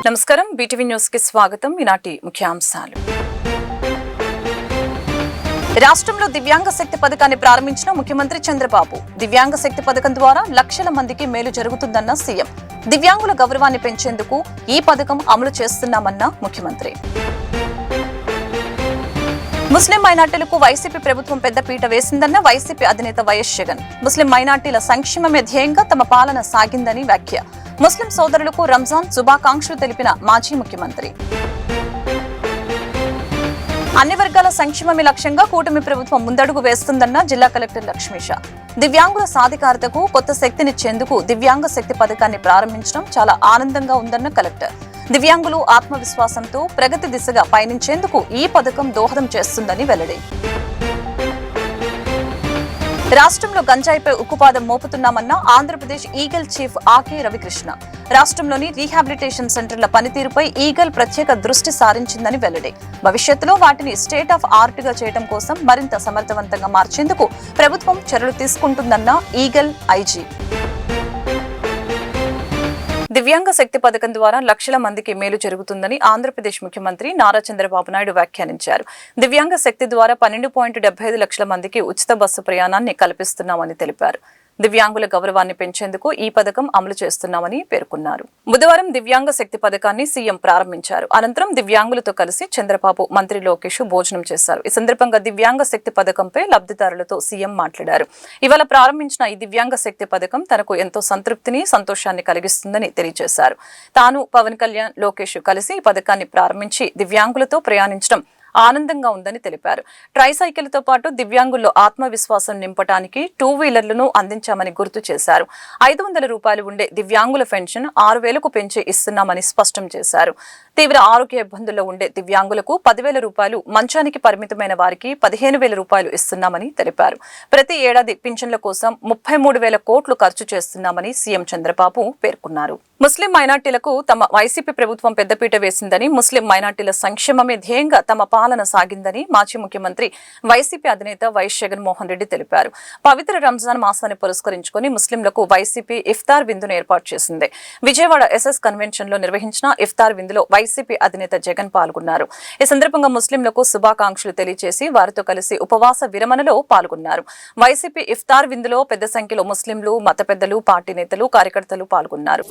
నమస్కారం BTV news కి స్వాగతం. ఈనాటి ముఖ్యాంశాలు. రాష్ట్రంలో దివ్యాంగ శక్తి పథకాన్ని ప్రారంభించిన ముఖ్యమంత్రి చంద్రబాబు. దివ్యాంగ శక్తి పథకం ద్వారా లక్షల మందికి మేలు జరుగుతుందన్న సీఎం. దివ్యాంగుల గౌరవాన్ని పెంచేందుకు ఈ పథకం అమలు చేస్తున్నామన్న ముఖ్యమంత్రి. ముస్లిం మైనార్టీలకు వైసీపీ ప్రభుత్వం పెద్దపీట వేసిందన్న వైసీపీ అధినేత వైఎస్ జగన్. ముస్లిం మైనార్టీల సంక్షేమమే ధ్యేయంగా తమ పాలన సాగిందని వ్యాఖ్య. ముస్లిం సోదరులకు రంజాన్ శుభాకాంక్షలు తెలిపిన మాజీ ముఖ్యమంత్రి. అన్ని వర్గాల సంక్షేమమే లక్ష్యంగా కూటమి ప్రభుత్వం ముందడుగు వేస్తుందన్న జిల్లా కలెక్టర్ లక్ష్మీష. దివ్యాంగుల సాధికారతకు కొత్త శక్తినిచ్చేందుకు దివ్యాంగ శక్తి పథకాన్ని ప్రారంభించడం చాలా ఆనందంగా ఉందన్న కలెక్టర్. దివ్యాంగులు ఆత్మవిశ్వాసంతో ప్రగతి దిశగా పయనించేందుకు ఈ పథకం దోహదం చేస్తుందని వెల్లడి. రాష్ట్రంలో గంజాయిపై ఉక్కుపాదం మోపుతున్నామన్న ఆంధ్రప్రదేశ్ ఈగల్ చీఫ్ ఆకే రవికృష్ణ. రాష్ట్రంలోని రీహాబిలిటేషన్ సెంటర్ల పనితీరుపై ఈగల్ ప్రత్యేక దృష్టి సారించిందని వెల్లడి. భవిష్యత్తులో వాటిని స్టేట్ ఆఫ్ ఆర్ట్ గా చేయడం కోసం మరింత సమర్థవంతంగా మార్చేందుకు ప్రభుత్వం చర్యలు తీసుకుంటుందన్న ఈగల్ ఐజీ. దివ్యాంగ శక్తి పథకం ద్వారా లక్షల మందికి మేలు జరుగుతుందని ఆంధ్రప్రదేశ్ ముఖ్యమంత్రి నారా చంద్రబాబు నాయుడు వ్యాఖ్యానించారు. దివ్యాంగ శక్తి ద్వారా 12.75 లక్షల మందికి ఉచిత బస్సు ప్రయాణాన్ని కల్పిస్తున్నామని తెలిపారు. దివ్యాంగుల గౌరవాన్ని పెంచేందుకు ఈ పథకం అమలు చేస్తున్నామని పేర్కొన్నారు. బుధవారం దివ్యాంగ శక్తి పథకాన్ని సీఎం ప్రారంభించారు. అనంతరం దివ్యాంగులతో కలిసి చంద్రబాబు, మంత్రి లోకేష్ భోజనం చేశారు. ఈ సందర్భంగా దివ్యాంగ శక్తి పథకంపై లబ్ధిదారులతో సీఎం మాట్లాడారు. ఇవాళ ప్రారంభించిన ఈ దివ్యాంగ శక్తి పథకం తనకు ఎంతో సంతృప్తిని, సంతోషాన్ని కలిగిస్తుందని తెలియజేశారు. తాను, పవన్ కళ్యాణ్, లోకేష్ కలిసి ఈ పథకాన్ని ప్రారంభించి దివ్యాంగులతో ప్రయాణించడం ఆనందంగా ఉందని తెలిపారు. ట్రైసైకిల్తో పాటు దివ్యాంగుల్లో ఆత్మవిశ్వాసం నింపడానికి 2 వీలర్లను అందించామని గుర్తు చేశారు. 500 రూపాయలు ఉండే దివ్యాంగుల పెన్షన్ 6,000కు పెంచి ఇస్తున్నామని స్పష్టం చేశారు. తీవ్ర ఆరోగ్య ఇబ్బందుల్లో ఉండే దివ్యాంగులకు 10,000 రూపాయలు, మంచానికి పరిమితమైన వారికి 15,000 రూపాయలు ఇస్తున్నామని తెలిపారు. ప్రతి ఏడాది పింఛన్ల కోసం 33,000 కోట్లు ఖర్చు చేస్తున్నామని సీఎం చంద్రబాబు పేర్కొన్నారు. ముస్లిం మైనార్టీలకు తమ వైసీపీ ప్రభుత్వం పెద్దపీట వేసిందని, ముస్లిం మైనార్టీల సంక్షేమమే ధ్యేయంగా తమ పాలన సాగిందని మాజీ ముఖ్యమంత్రి వైసీపీ అధినేత వైఎస్ జగన్మోహన్ రెడ్డి తెలిపారు. పవిత్ర రంజాన్ మాసాన్ని పురస్కరించుకుని ముస్లింలకు వైసీపీ ఇఫ్తార్ విందును ఏర్పాటు చేసింది. విజయవాడ ఎస్ఎస్ కన్వెన్షన్ లో నిర్వహించిన ఇఫ్తార్ విందులో వైసీపీ అధినేత జగన్ పాల్గొన్నారు. ఈ సందర్భంగా ముస్లింలకు శుభాకాంక్షలు తెలియజేసి వారితో కలిసి ఉపవాస విరమణలో పాల్గొన్నారు. వైసీపీ ఇఫ్తార్ విందులో పెద్ద సంఖ్యలో ముస్లింలు, మత పెద్దలు, పార్టీ నేతలు, కార్యకర్తలు పాల్గొన్నారు.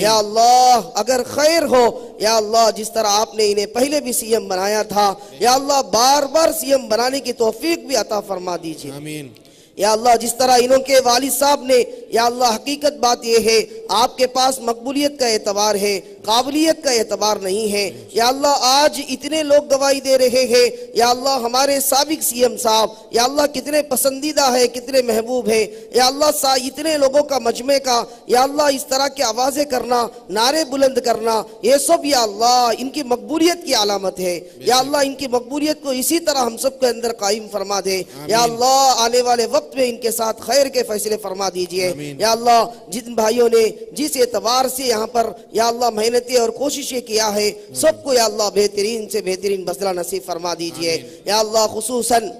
या अल्लाह अगर खैर हो, या अल्लाह जिस तरह आपने इन्हें पहले भी सीएम बनाया था, या अल्लाह बार बार सीएम बनाने की तौफीक भी अता फरमा दीजिए. आमीन. या अल्लाह जिस तरह इन्हों के वालिद साहब ने, या अल्लाह हकीकत बात यह है आपके पास मकबूलियत का एतबार है, काबिलियत का एतबार नहीं है. या अल्लाह आज इतने लोग गवाही दे रहे हैं, या अल्लाह हमारे साबिक सीएम साहब, या अल्लाह कितने पसंदीदा है, कितने महबूब है. या अल्लाह इतने लोगों का मजमे का, या अल्लाह इस तरह की आवाजें करना, नारे बुलंद करना, ये सब या अल्लाह इनकी मकबूलियत की अलामत है. या अल्लाह इनकी मकबूलियत को इसी तरह हम सब के अंदर कायम फरमा दे. या अल्लाह आने वाले वक्त में इनके साथ खैर के फैसले फरमा दीजिए. या अल्लाह जिन भाइयों ने जिस एतबार से यहाँ पर या अल्लाह मेहनतें और कोशिशें किया है, सबको या अल्लाह बेहतरीन से बेहतरीन बदला नसीब फरमा दीजिए. या अल्लाह खुसूसन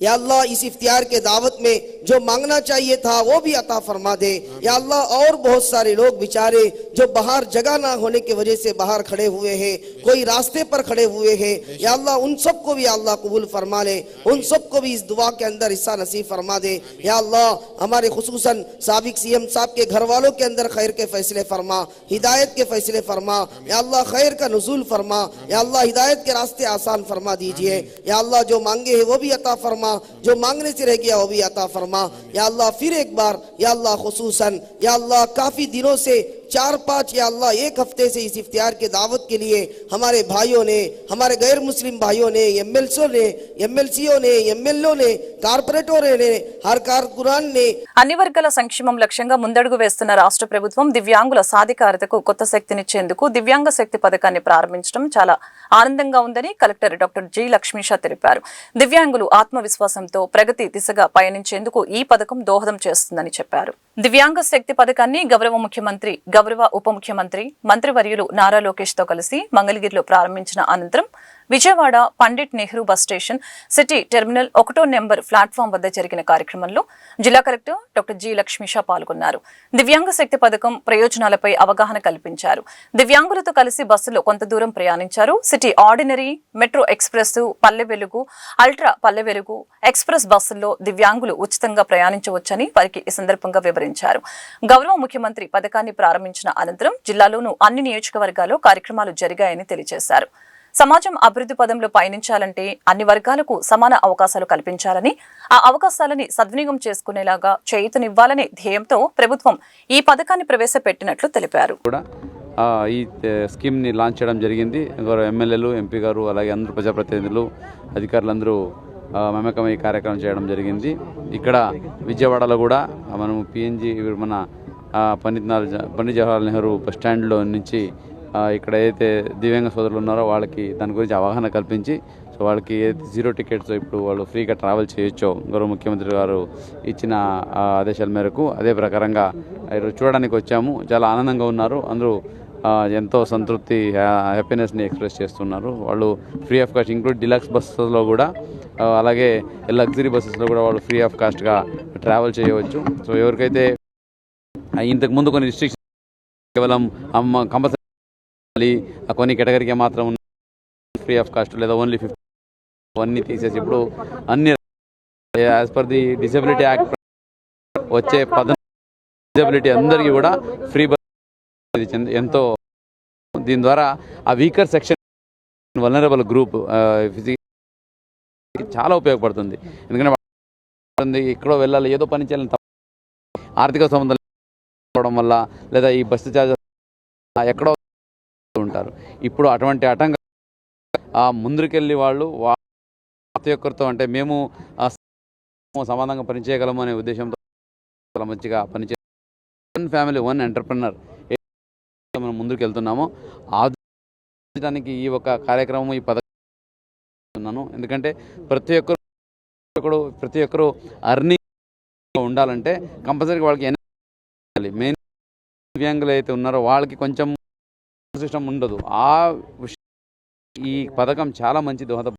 या अल्लाह इस इफ्तियार के दावत में जो मांगना चाहिए था वो भी अता फरमा दे. या अल्लाह और बहुत सारे लोग बेचारे जो बाहर जगह ना होने की वजह से बाहर खड़े हुए हैं, कोई रास्ते पर खड़े हुए हैं, या अल्लाह उन सबको भी अल्लाह कबूल फरमा ले, उन सबको भी इस दुआ के अंदर हिस्सा नसीब फरमा दे. या अल्लाह हमारे खुसूसन साबिक सीएम साहब के घर वालों के अंदर खैर के फैसले फरमा, हिदायत के फैसले फरमा. या अल्लाह खैर का नुज़ूल फरमा. या अल्लाह हिदायत के रास्ते आसान फरमा दीजिए. या अल्लाह जो मांगे है वो भी अता फरमा, जो मांगने से रह गया वो भी अता फरमा. या अल्लाह फिर एक बार या अल्लाह खुसूसन या अल्लाह काफी दिनों से 4-5 या अल्लाह एक हफ्ते से इस इफ्तियार के दावत के लिए हमारे भाइयों ने, हमारे गैर मुस्लिम भाइयों ने, एमएलसीओ ने, एमएलओ ने, కార్పొరేటర్లు ने, हर कारकुनान ने అన్ని వర్గాల సంక్షేమం లక్ష్యంగా ముందడుగు వేస్తున్న రాష్ట్ర ప్రభుత్వం దివ్యాంగుల సాధికారతకు కొత్త శక్తినిచ్చేందుకు దివ్యాంగ శక్తి పథకాన్ని ప్రారంభించడం చాలా ఆనందంగా ఉందని కలెక్టర్ డాక్టర్ జి లక్ష్మీష తెలిపారు. దివ్యాంగులు ఆత్మవిశ్వాసంతో ప్రగతి దిశగా పయనించేందుకు ఈ పథకం దోహదం చేస్తుందని చెప్పారు. దివ్యాంగ శక్తి పథకాన్ని గౌరవ ముఖ్యమంత్రి, గౌరవ ఉప ముఖ్యమంత్రి, మంత్రివర్యులు నారా లోకేష్ తో కలిసి మంగళగిరిలో ప్రారంభించిన అనంతరం Vijayawada Pandit Nehru bus station city terminal 1వ నెంబర్ ప్లాట్ఫామ్ వద్ద జరిగిన కార్యక్రమంలో జిల్లా కలెక్టర్ డాక్టర్ జి లక్ష్మీషా పాల్గొన్నారు. దివ్యాంగ శక్తి పథకం ప్రయోజనాలపై అవగాహన కల్పించారు. దివ్యాంగులతో కలిసి బస్సులో కొంత దూరం ప్రయాణించారు. City ordinary, metro express, Palle Velugu, ultra Palle Velugu express బస్సుల్లో దివ్యాంగులు ఉచితంగా ప్రయాణించవచ్చని వారికి ఈ సందర్భంగా వివరించారు. గౌరవ ముఖ్యమంత్రి పథకాన్ని ప్రారంభించిన అనంతరం జిల్లాలోనూ అన్ని నియోజకవర్గాల్లో కార్యక్రమాలు జరిగాయని తెలియజేశారు. సమాజం అభివృద్ధి పదంలో పయనించాలంటే అన్ని వర్గాలకు సమాన అవకాశాలు కల్పించాలని, ఆ అవకాశాలని సద్వినియోగం చేసుకునేలాగా చేయూతనివ్వాలనే ధ్యేయంతో ప్రభుత్వం ఈ పథకాన్ని ప్రవేశపెట్టినట్లు తెలిపారు. ఈ స్కీమ్ని లాంచ్ చేయడం జరిగింది. ఎమ్మెల్యేలు, ఎంపీ గారు, అలాగే అందరూ ప్రజాప్రతినిధులు, అధికారులందరూ మమేకమై ఈ కార్యక్రమం చేయడం జరిగింది. ఇక్కడ విజయవాడలో కూడా మనం పిఎన్జి మన పండిట్ జవహర్లాల్ నెహ్రూ బస్ స్టాండ్లో నుంచి ఇక్కడ ఏదైతే దివ్యాంగ సోదరులు ఉన్నారో వాళ్ళకి దాని గురించి అవగాహన కల్పించి, సో వాళ్ళకి ఏదైతే 0 టికెట్స్ ఇప్పుడు వాళ్ళు ఫ్రీగా ట్రావెల్ చేయొచ్చో గౌరవ ముఖ్యమంత్రి గారు ఇచ్చిన ఆదేశాల మేరకు అదే ప్రకారంగా ఈరోజు చూడడానికి వచ్చాము. చాలా ఆనందంగా ఉన్నారు. అందరూ ఎంతో సంతృప్తి, హ్యాపీనెస్ని ఎక్స్ప్రెస్ చేస్తున్నారు. వాళ్ళు free of cost, include deluxe బస్సెస్లో కూడా, అలాగే లగ్జరీ బస్సెస్లో కూడా వాళ్ళు ఫ్రీ ఆఫ్ కాస్ట్గా ట్రావెల్ చేయవచ్చు. సో ఎవరికైతే ఇంతకుముందు కొన్ని రిస్ట్రిక్షన్ కేవలం కంపల్సరీ కొన్ని కేటగిరీకి మాత్రం ఫ్రీ ఆఫ్ కాస్ట్ లేదా ఓన్లీ 50 అన్నీ తీసేసి ఇప్పుడు అన్ని as per the disability act వచ్చే డిసెబిలిటీ అందరికీ కూడా ఫ్రీ బస్ ఎంతో, దీని ద్వారా ఆ వీకర్ సెక్షన్, వల్నరబుల్ గ్రూప్ చాలా ఉపయోగపడుతుంది. ఎందుకంటే ఎక్కడో వెళ్ళాలి, ఏదో పని చేయాలని ఆర్థిక సంబంధం వల్ల లేదా ఈ బస్సు ఛార్జెస్ ఎక్కడో ఉంటారు. ఇప్పుడు అటువంటి ఆటంకం ముందుకెళ్ళి వాళ్ళు ప్రతి ఒక్కరితో, అంటే మేము సమానంగా పనిచేయగలము అనే ఉద్దేశంతో చాలా మంచిగా పనిచే వన్ ఫ్యామిలీ వన్ ఎంటర్ప్రెనర్ మనం ముందుకు వెళ్తున్నామో ఆదానికి ఈ ఒక కార్యక్రమం, ఈ పథకం ఉన్నాను. ఎందుకంటే ప్రతి ఒక్కరు అర్నింగ్ ఉండాలంటే కంపల్సరీగా వాళ్ళకి మెయిన్ దివ్యాంగులు అయితే ఉన్నారో వాళ్ళకి కొంచెం సిస్టమ్ ఉండదు. ఈ పథకం చాలా మంచి దోహదం,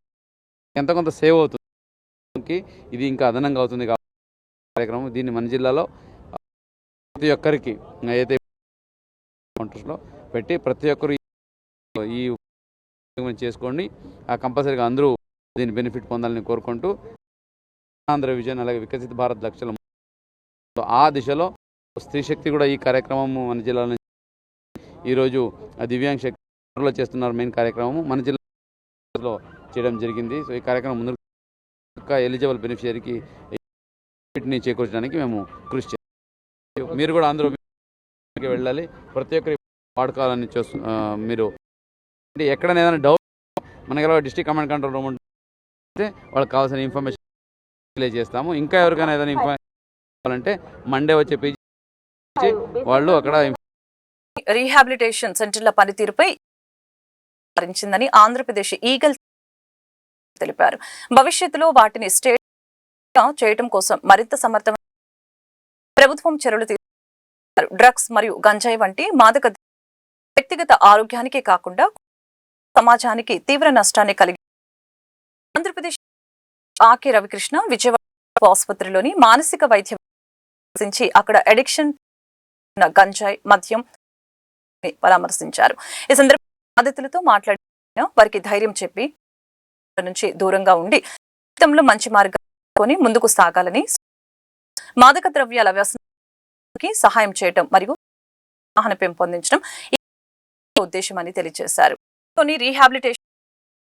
ఎంత కొంత సేవ్ అవుతుంది, ఇది ఇంకా అదనంగా అవుతుంది కార్యక్రమం. దీన్ని మన జిల్లాలో ప్రతి ఒక్కరికి అయితే కౌంటర్స్లో పెట్టి ప్రతి ఒక్కరు ఈ చేసుకోండి. కంపల్సరీగా అందరూ దీని బెనిఫిట్ పొందాలని కోరుకుంటూ ఆంధ్ర విజన్ అలాగే వికసిత భారత్ లక్ష్యాలు ఆ దిశలో స్త్రీ శక్తి కూడా ఈ కార్యక్రమం మన జిల్లాలో ఈరోజు దివ్యాంగ శక్తిలో చేస్తున్నారు. మెయిన్ కార్యక్రమం మన జిల్లాలో చేయడం జరిగింది. సో ఈ కార్యక్రమం ముందు ఎలిజిబుల్ బెనిఫిషియరీకి వీటిని చేకూర్చడానికి మేము కృషి చేస్తాం. మీరు కూడా అందరూ వెళ్ళాలి, ప్రతి ఒక్కరి వాడుకోవాలని మీరు ఎక్కడైనా ఏదైనా డౌట్ మనకి డిస్ట్రిక్ట్ కమాండ్ కంట్రోల్ రూమ్ ఉంటే వాళ్ళకి కావాల్సిన ఇన్ఫర్మేషన్ రిలే చేస్తాము. ఇంకా ఎవరికైనా ఏదైనా ఇన్ఫర్మేషన్ కావాలంటే మండే వచ్చే పేజీ వాళ్ళు అక్కడ రీహాబిలిటేషన్ సెంటర్ల పనితీరుపై భరించిందని ఆంధ్రప్రదేశ్ ఈగల్ తెలిపారు. భవిష్యత్తులో వాటిని స్టేట్ చేయడం కోసం మరింత సమర్థమైన ప్రభుత్వం చర్యలు తీసుకున్నారు. డ్రగ్స్ మరియు గంజాయి వంటి మాదక వ్యక్తిగత ఆరోగ్యానికే కాకుండా సమాజానికి తీవ్ర నష్టాన్ని కలిగి ఆంధ్రప్రదేశ్ ఆకే రవికృష్ణ విజయవాడ ఆసుపత్రిలోని మానసిక వైద్యం అక్కడ అడిక్షన్ గంజాయి, మద్యం పరామర్శించారు. ఈ సందర్భంగా బాధితులతో మాట్లాడిన వారికి ధైర్యం చెప్పి నుంచి దూరంగా ఉండి జీవితంలో మంచి మార్గాన్ని ముందుకు సాగాలని, మాదక ద్రవ్యాల వ్యసనానికి సహాయం చేయడం మరియు అవగాహన పెంపొందించడం ఈ ఉద్దేశమని తెలియజేశారు. రీహాబిలిటేషన్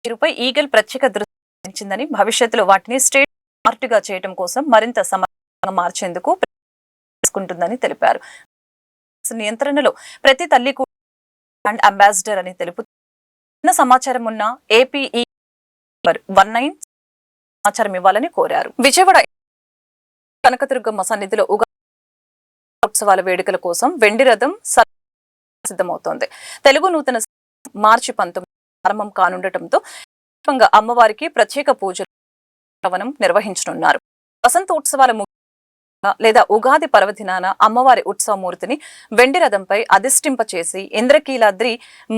తీరుపై ఈగల్ ప్రత్యేక దృష్టి భవిష్యత్తులో వాటిని స్టేట్ ఆర్ట్గా చేయడం కోసం మరింత సమర్థంగా మార్చేందుకు తీసుకుంటుందని తెలిపారు. నియంత్రణలో ప్రతి తల్లి కూడా అంబాసిడర్ అని తెలుపుతున్న సమాచారం ఉన్న ఏపీఈ 19 సమాచారం ఇవ్వాలని కోరారు. విజయవాడ కనకదుర్గమ్మ సన్నిధిలో ఉత్సవాల వేడుకల కోసం వెండి రథం సిద్ధమవుతోంది. తెలుగు నూతన మార్చి 19 ప్రారంభం కానుండటంతో అమ్మవారికి ప్రత్యేక పూజలు నిర్వహించనున్నారు. వసంతోత్సవాల లేదా ఉగాది పర్వదినాన అమ్మవారి ఉత్సవమూర్తిని వెండి రథంపై అధిష్ఠింపచేసి ఇంద్రకీలాద్రి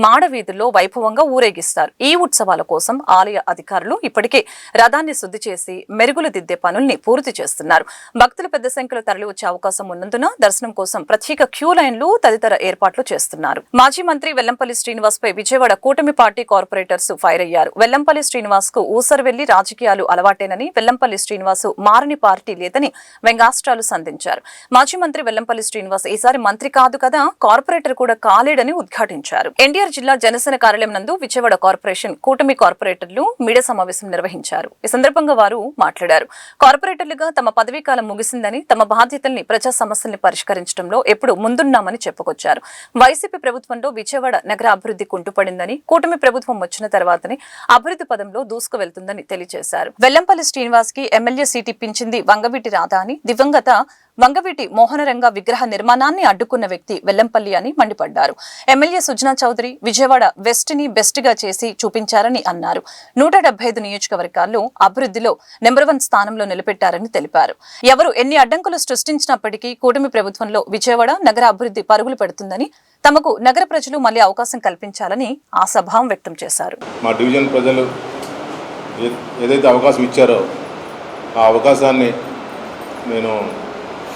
మాడవీధుల్లో వైభవంగా ఊరేగిస్తారు. ఈ ఉత్సవాల కోసం ఆలయ అధికారులు ఇప్పటికే రథాన్ని శుద్ధి చేసి మెరుగులు దిద్దే పనుల్ని పూర్తి చేస్తున్నారు. భక్తులు పెద్ద సంఖ్యలో తరలివచ్చే అవకాశం ఉన్నందున దర్శనం కోసం ప్రత్యేక క్యూ లైన్లు తదితర ఏర్పాట్లు చేస్తున్నారు. మాజీ మంత్రి వెల్లంపల్లి శ్రీనివాస్ పై విజయవాడ కూటమి పార్టీ కార్పొరేటర్స్ ఫైర్ అయ్యారు. వెల్లంపల్లి శ్రీనివాస్ కు ఊసరవెల్లి రాజకీయాలు అలవాటేనని, వెల్లంపల్లి శ్రీనివాస్ మారని పార్టీ లేదని వ్యంగ్యాస్త్రాలు సంధించారు. మాజీ మంత్రి వెల్లంపల్లి శ్రీనివాస్ ఈసారి మంత్రి కాదు కదా, కార్పొరేటర్ కూడా కాలేడని ఉద్ఘాటించారు. ఎన్టీఆర్ జిల్లా జనసేన కార్యాలయం నందు విజయవాడ కార్పొరేషన్ కూటమి కార్పొరేటర్లు మీడియా సమావేశం నిర్వహించారు. ఈ సందర్భంగా వారు మాట్లాడారు. కార్పొరేటర్లుగా తమ పదవీ కాలం ముగిసిందని, తమ బాధ్యతల్ని ప్రజా సమస్యల్ని పరిష్కరించడంలో ఎప్పుడు ముందున్నామని చెప్పుకొచ్చారు. వైసీపీ ప్రభుత్వంలో విజయవాడ నగర అభివృద్ధి కుంటుపడిందని, కూటమి ప్రభుత్వం వచ్చిన తర్వాతనే అభివృద్ధి పదంలో దూసుకు వెళ్తుందని తెలియజేశారు. వెల్లంపల్లి శ్రీనివాస్ కి ఎమ్మెల్యే సీట్ ఇప్పించింది వంగవీటి రాధా అని, దివంగత వంగవీటి మోహనరంగ విగ్రహ నిర్మాణాన్ని అడ్డుకున్న వ్యక్తి వెల్లంపల్లి అని మండిపడ్డారు. ఎమ్మెల్యే సుజనా చౌదరి విజయవాడ వెస్ట్ ని బెస్ట్ గా చేసి చూపించారని అన్నారు. 175 నియోజకవర్గాల్లో అభివృద్ధిలో నెంబర్ 1 స్థానంలో నిలబెట్టారని తెలిపారు. ఎవరు ఎన్ని అడ్డంకులు సృష్టించినప్పటికీ కూటమి ప్రభుత్వంలో విజయవాడ నగర అభివృద్ధి పరుగులు పెడుతుందని, తమకు నగర ప్రజలు మళ్లీ అవకాశం కల్పించాలని ఆశాభావం వ్యక్తం చేశారు. మా డివిజన్ ప్రజలు ఏదైతే అవకాశం ఇచ్చారో ఆ అవకాశాన్ని నేను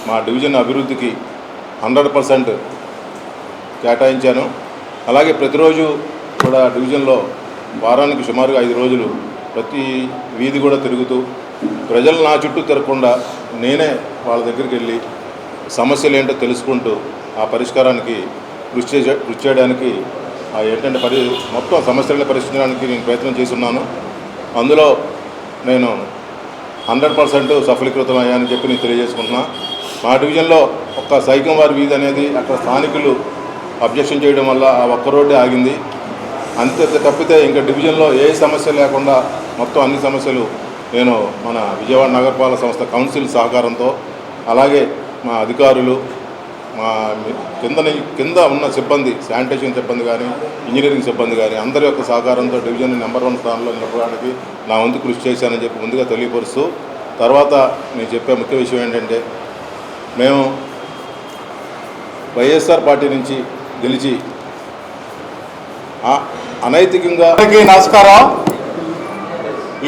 మా డివిజన్ అభివృద్ధికి 100% కేటాయించాను. అలాగే ప్రతిరోజు కూడా డివిజన్లో వారానికి సుమారుగా 5 రోజులు ప్రతి వీధి కూడా తిరుగుతూ ప్రజలు నా చుట్టూ తిరగకుండా నేనే వాళ్ళ దగ్గరికి వెళ్ళి సమస్యలు ఏంటో తెలుసుకుంటూ ఆ పరిష్కారానికి కృషి చేయడానికి ఏంటంటే మొత్తం సమస్యలను పరిష్కరించడానికి నేను ప్రయత్నం చేస్తున్నాను. అందులో నేను 100% సఫలీకృతం అయ్యానని చెప్పి నేను తెలియజేసుకుంటున్నా. మా డివిజన్లో ఒక్క సైకంవారి వీధి అనేది అక్కడ స్థానికులు అబ్జెక్షన్ చేయడం వల్ల ఆ ఒక్క రోడ్డే ఆగింది. అంతే తప్పితే ఇంకా డివిజన్లో ఏ సమస్య లేకుండా మొత్తం అన్ని సమస్యలు నేను మన విజయవాడ నగరపాలక సంస్థ కౌన్సిల్ సహకారంతో, అలాగే మా అధికారులు, మా కింద ఉన్న సిబ్బంది, శానిటేషన్ సిబ్బంది కానీ, ఇంజనీరింగ్ సిబ్బంది కానీ అందరి యొక్క సహకారంతో డివిజన్ నెంబర్ 1 స్థానంలో నిలపడానికి నా వంతు కృషి చేశానని చెప్పి ముందుగా తెలియపరుస్తూ, తర్వాత నేను చెప్పే ముఖ్య విషయం ఏంటంటే, మేము వైఎస్ఆర్ పార్టీ నుంచి గెలిచి అనైతికంగా నమస్కారం.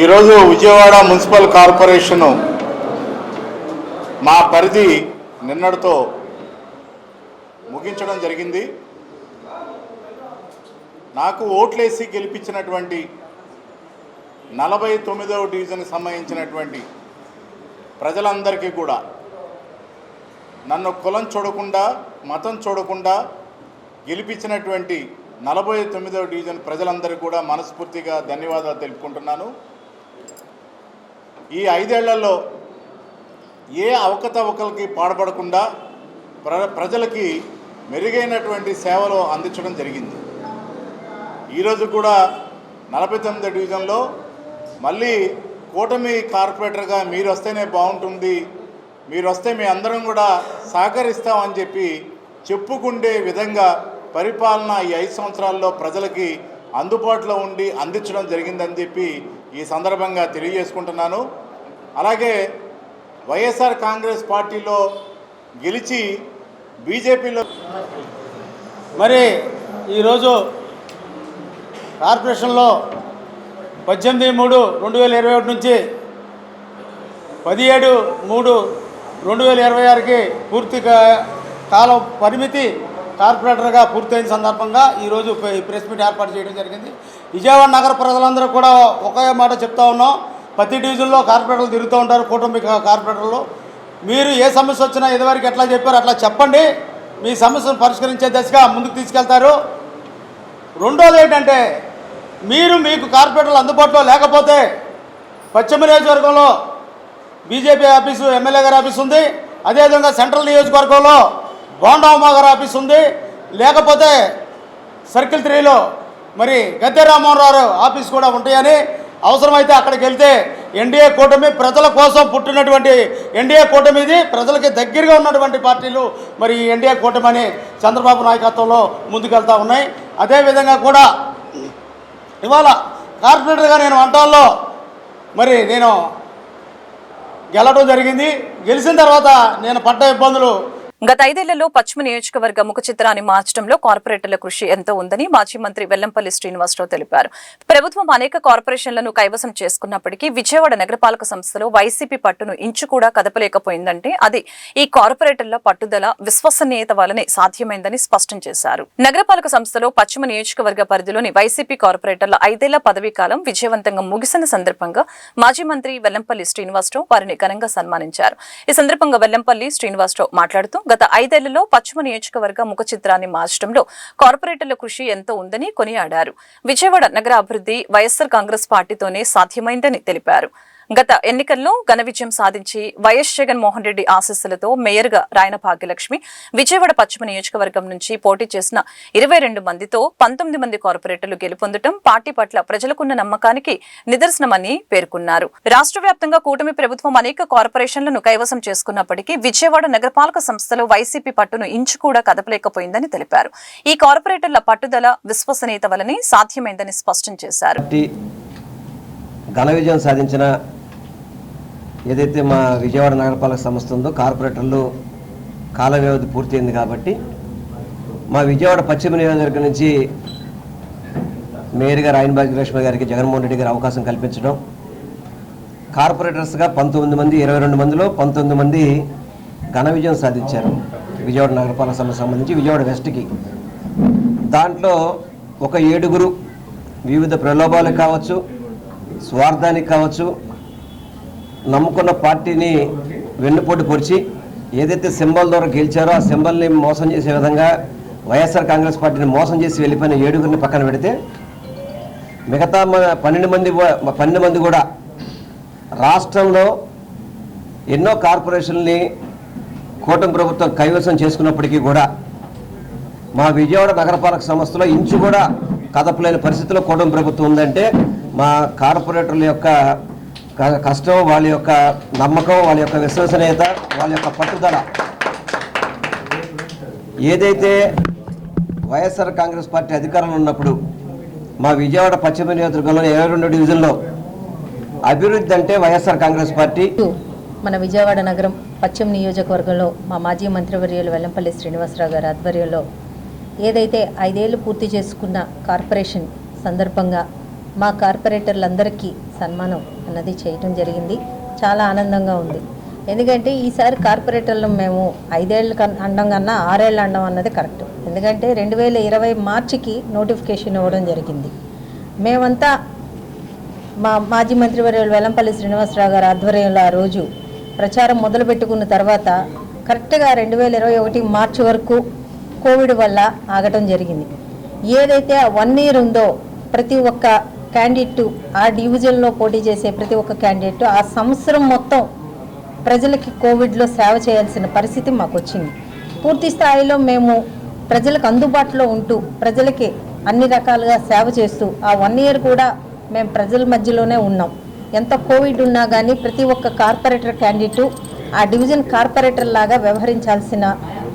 ఈరోజు విజయవాడ మున్సిపల్ కార్పొరేషను మా పరిధి నిన్నటితో ముగించడం జరిగింది. నాకు ఓట్లేసి గెలిపించినటువంటి 49వ డివిజన్కి సంబంధించినటువంటి ప్రజలందరికీ కూడా, నన్ను కులం చూడకుండా మతం చూడకుండా గెలిపించినటువంటి 49వ డివిజన్ ప్రజలందరికీ కూడా మనస్ఫూర్తిగా ధన్యవాదాలు తెలుపుకుంటున్నాను. ఈ 5 ఏళ్లలో ఏ అవకతవకలకి పాడుపడకుండా ప్రజలకి మెరుగైనటువంటి సేవలు అందించడం జరిగింది. ఈరోజు కూడా 49వ డివిజన్లో మళ్ళీ కూటమి కార్పొరేటర్గా మీరు వస్తేనే బాగుంటుంది, మీరు వస్తే మీ అందరం కూడా సహకరిస్తామని చెప్పి చెప్పుకుండే విధంగా పరిపాలన ఈ 5 సంవత్సరాల్లో ప్రజలకి అందుబాటులో ఉండి అందించడం జరిగిందని చెప్పి ఈ సందర్భంగా తెలియజేసుకుంటున్నాను. అలాగే వైఎస్ఆర్ కాంగ్రెస్ పార్టీలో గెలిచి బీజేపీలో మరి ఈరోజు కార్పొరేషన్లో 18/3/2021 నుంచి 17/3/2026కి పూర్తి కాలం పరిమితి కార్పొరేటర్గా పూర్తయిన సందర్భంగా ఈరోజు ప్రెస్ మీట్ ఏర్పాటు చేయడం జరిగింది. విజయవాడ నగర ప్రజలందరూ కూడా ఒకే మాట చెప్తా ఉన్నాం. ప్రతి డివిజన్లో కార్పొరేటర్లు తిరుగుతూ ఉంటారు, కూటమి కార్పొరేటర్లు. మీరు ఏ సమస్య వచ్చినా ఇదివరకు ఎట్లా చెప్పారో అట్లా చెప్పండి, మీ సమస్యను పరిష్కరించే దశగా ముందుకు తీసుకెళ్తారు. రెండోది ఏంటంటే, మీకు కార్పొరేటర్లు అందుబాటులో లేకపోతే పశ్చిమ నియోజకవర్గంలో బీజేపీ ఆఫీసు, ఎమ్మెల్యే గారి ఆఫీస్ ఉంది. అదేవిధంగా సెంట్రల్ నియోజకవర్గంలో బోండామ్మ గారి ఆఫీస్ ఉంది. లేకపోతే సర్కిల్ 3లో మరి గద్దె రామ్మోహన్ ఆఫీస్ కూడా ఉంటాయని, అవసరమైతే అక్కడికి వెళ్తే ఎన్డీఏ కూటమి ప్రజల కోసం పుట్టినటువంటి ఎన్డీఏ కూటమి, ఇది ప్రజలకి దగ్గరగా ఉన్నటువంటి పార్టీలు మరి ఎన్డీఏ కూటమి అని చంద్రబాబు నాయకత్వంలో ముందుకెళ్తూ ఉన్నాయి. అదేవిధంగా కూడా ఇవాళ కార్పొరేటర్గా నేను వంటల్లో మరి నేను గెలవడం జరిగింది. గెలిచిన తర్వాత నేను పడ్డ ఇబ్బందులు గత 5 ఏళ్లలో పశ్చిమ నియోజకవర్గ ముఖ చిత్రాన్ని మార్చడంలో కార్పొరేటర్ల కృషి ఎంతో ఉందని మాజీ మంత్రి వెల్లంపల్లి శ్రీనివాసరావు తెలిపారు. ప్రభుత్వం అనేక కార్పొరేషన్లను కైవసం చేసుకున్నప్పటికీ విజయవాడ నగరపాలక సంస్థలో వైసీపీ పట్టును ఇంచు కూడా కదపలేకపోయిందంటే అది ఈ కార్పొరేటర్ల పట్టుదల, విశ్వసనీయత వల్లనే సాధ్యమైందని స్పష్టం చేశారు. నగరపాలక సంస్థలో పశ్చిమ నియోజకవర్గ పరిధిలోని వైసీపీ కార్పొరేటర్ల 5 ఏళ్ల పదవీ కాలం విజయవంతంగా ముగిసిన సందర్భంగా మాజీ మంత్రి వెల్లంపల్లి శ్రీనివాసరావు వారిని ఘనంగా సన్మానించారు. ఈ సందర్భంగా వెల్లంపల్లి శ్రీనివాసరావు మాట్లాడుతూ గత 5 ఏళ్లలో పశ్చిమ నియోజకవర్గ ముఖ చిత్రాన్ని మార్చడంలో కార్పొరేటర్ల కృషి ఎంతో ఉందని కొనియాడారు. విజయవాడ నగర అభివృద్ధి వైఎస్ఆర్ కాంగ్రెస్ పార్టీతోనే సాధ్యమైందని తెలిపారు. గత ఎన్నికల్లో ఘన విజయం సాధించి వైఎస్ జగన్మోహన్ రెడ్డి ఆశీస్సులతో మేయర్గా రాయన భాగ్యలక్ష్మి విజయవాడ పశ్చిమ నియోజకవర్గం నుంచి పోటీ చేసిన 22 మందితో 19 మంది కార్పొరేటర్లు గెలుపొందడం పార్టీ పట్ల ప్రజలకున్న నమ్మకానికి నిదర్శనమని పేర్కొన్నారు. రాష్ట్ర వ్యాప్తంగా కూటమి ప్రభుత్వం అనేక కార్పొరేషన్లను కైవసం చేసుకున్నప్పటికీ విజయవాడ నగరపాలక సంస్థలో వైసీపీ పట్టును ఇంచు కూడా కదపలేకపోయిందని తెలిపారు. ఈ కార్పొరేటర్ల పట్టుదల, విశ్వసనీయత వల్లనే సాధ్యమైందని స్పష్టం చేశారు. ఘన విజయం సాధించిన ఏదైతే మా విజయవాడ నగరపాలక సంస్థ ఉందో కార్పొరేటర్లు కాల వ్యవధి పూర్తయింది కాబట్టి మా విజయవాడ పశ్చిమ నియోజకవర్గం నుంచి మేయర్గా రాయన భాగ్యలక్ష్మి గారికి జగన్మోహన్ రెడ్డి గారు అవకాశం కల్పించడం, కార్పొరేటర్స్గా 19 మంది 22 మందిలో 19 మంది ఘన విజయం సాధించారు విజయవాడ నగరపాలక సంస్థ సంబంధించి విజయవాడ వెస్ట్కి. దాంట్లో ఒక 7గురు వివిధ ప్రలోభాలకు కావచ్చు, స్వార్థానికి కావచ్చు, నమ్ముకున్న పార్టీని వెన్నుపోటు పొడిచి ఏదైతే సింబల్ ద్వారా గెలిచారో ఆ సింబల్ని మోసం చేసే విధంగా వైఎస్ఆర్ కాంగ్రెస్ పార్టీని మోసం చేసి వెళ్ళిపోయిన 7గురిని పక్కన పెడితే మిగతా 12 మంది కూడా రాష్ట్రంలో ఎన్నో కార్పొరేషన్ని కూటమి ప్రభుత్వం కైవసం చేసుకున్నప్పటికీ కూడా మా విజయవాడ నగరపాలక సంస్థలో ఇంచు కూడా కదపలేని పరిస్థితిలో కూటమి ప్రభుత్వం ఉందంటే మా కార్పొరేటర్ల యొక్క కష్టం, వాళ్ళ యొక్క నమ్మకం, వాళ్ళ యొక్క విశ్వసనీయత, వాళ్ళ యొక్క పట్టుదల. ఏదైతే వైఎస్ఆర్ కాంగ్రెస్ పార్టీ అధికారంలో ఉన్నప్పుడు మా విజయవాడ పశ్చిమ నియోజకవర్గంలో 22 డివిజన్లో అభివృద్ధి అంటే వైఎస్ఆర్ కాంగ్రెస్ పార్టీ. మన విజయవాడ నగరం పశ్చిమ నియోజకవర్గంలో మా మాజీ మంత్రివర్యులు వెల్లంపల్లి శ్రీనివాసరావు గారి ఆధ్వర్యంలో ఏదైతే 5 ఏళ్లు పూర్తి చేసుకున్న కార్పొరేషన్ సందర్భంగా మా కార్పొరేటర్లందరికీ సన్మానం అన్నది చేయటం జరిగింది. చాలా ఆనందంగా ఉంది. ఎందుకంటే ఈసారి కార్పొరేటర్లు మేము 5 ఏళ్ళు అనడం కన్నా 6 ఏళ్ళు అనడం అన్నది కరెక్ట్. ఎందుకంటే 2020 మార్చికి నోటిఫికేషన్ ఇవ్వడం జరిగింది. మేమంతా మా మాజీ మంత్రివర్యులు వెల్లంపల్లి శ్రీనివాసరావు గారి ఆధ్వర్యంలో ఆ రోజు ప్రచారం మొదలుపెట్టుకున్న తర్వాత కరెక్ట్గా 2021 మార్చి వరకు కోవిడ్ వల్ల ఆగటం జరిగింది. ఏదైతే 1 ఇయర్ ఉందో ప్రతి ఒక్క క్యాండిడేట్ ఆ డివిజన్లో పోటీ చేసే ప్రతి ఒక్క క్యాండిడేట్ ఆ సంవత్సరం మొత్తం ప్రజలకి కోవిడ్లో సేవ చేయాల్సిన పరిస్థితి మాకు వచ్చింది. పూర్తి స్థాయిలో మేము ప్రజలకు అందుబాటులో ఉంటూ ప్రజలకి అన్ని రకాలుగా సేవ చేస్తూ ఆ 1 ఇయర్ కూడా మేము ప్రజల మధ్యలోనే ఉన్నాం. ఎంత కోవిడ్ ఉన్నా కానీ ప్రతి ఒక్క కార్పొరేటర్ క్యాండిడేటు ఆ డివిజన్ కార్పొరేటర్ లాగా వ్యవహరించాల్సిన